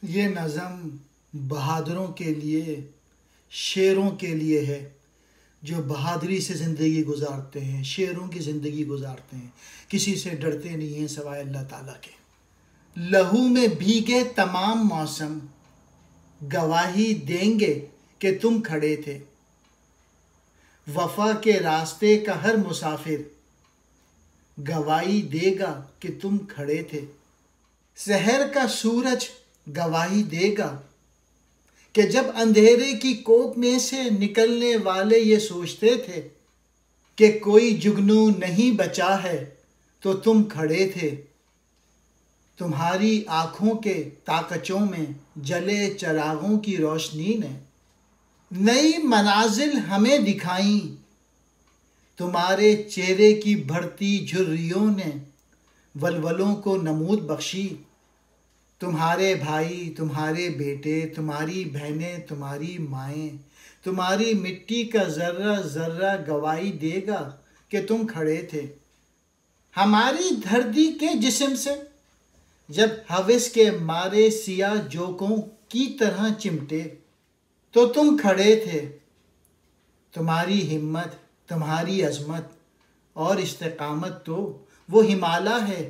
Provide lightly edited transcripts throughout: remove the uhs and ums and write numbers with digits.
ये नज़म बहादुरों के लिए, शेरों के लिए है जो बहादुरी से ज़िंदगी गुजारते हैं, शेरों की ज़िंदगी गुजारते हैं, किसी से डरते नहीं हैं सिवाय अल्लाह ताला के। लहू में भीगे तमाम मौसम गवाही देंगे कि तुम खड़े थे। वफा के रास्ते का हर मुसाफिर गवाही देगा कि तुम खड़े थे। शहर का सूरज गवाही देगा कि जब अंधेरे की कोप में से निकलने वाले ये सोचते थे कि कोई जुगनू नहीं बचा है, तो तुम खड़े थे। तुम्हारी आँखों के ताकचों में जले चरागों की रोशनी ने नई मनाजिल हमें दिखाई। तुम्हारे चेहरे की बढ़ती झुर्रियों ने वलवलों को नमूद बख्शी। तुम्हारे भाई, तुम्हारे बेटे, तुम्हारी बहनें, तुम्हारी माएँ, तुम्हारी मिट्टी का ज़र्रा ज़र्रा गवाही देगा कि तुम खड़े थे। हमारी धरती के जिस्म से जब हवस के मारे सिया जोकों की तरह चिमटे, तो तुम खड़े थे। तुम्हारी हिम्मत, तुम्हारी अज़मत और इस्तिक़ामत तो वो हिमालय है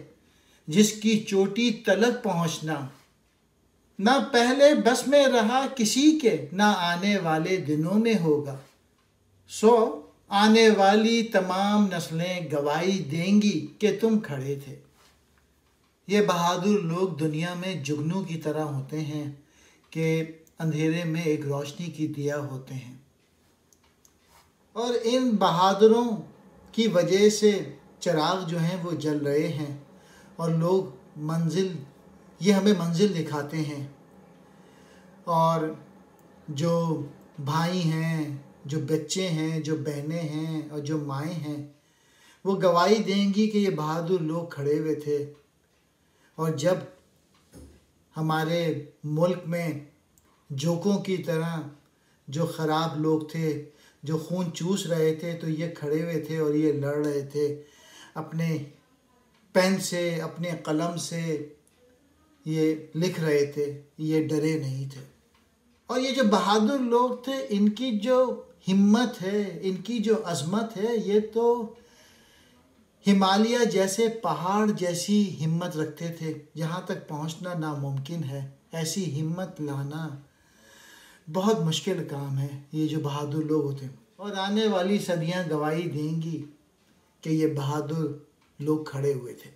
जिसकी चोटी तलक पहुँचना ना पहले बस में रहा किसी के, ना आने वाले दिनों में होगा। सो आने वाली तमाम नस्लें गवाही देंगी कि तुम खड़े थे। ये बहादुर लोग दुनिया में जुगनू की तरह होते हैं कि अंधेरे में एक रोशनी की दिया होते हैं, और इन बहादुरों की वजह से चिराग जो हैं वो जल रहे हैं और लोग ये हमें मंजिल दिखाते हैं। और जो भाई हैं, जो बच्चे हैं, जो बहनें हैं और जो माएँ हैं, वो गवाही देंगी कि ये बहादुर लोग खड़े हुए थे। और जब हमारे मुल्क में जोकों की तरह जो ख़राब लोग थे, जो खून चूस रहे थे, तो ये खड़े हुए थे और ये लड़ रहे थे अपने पेन से, अपने कलम से ये लिख रहे थे, ये डरे नहीं थे। और ये जो बहादुर लोग थे, इनकी जो हिम्मत है, इनकी जो अज़मत है, ये तो हिमालय जैसे पहाड़ जैसी हिम्मत रखते थे, जहाँ तक पहुँचना नामुमकिन है। ऐसी हिम्मत लाना बहुत मुश्किल काम है, ये जो बहादुर लोग होते हैं। और आने वाली सदियाँ गवाही देंगी कि ये बहादुर लोग खड़े हुए थे।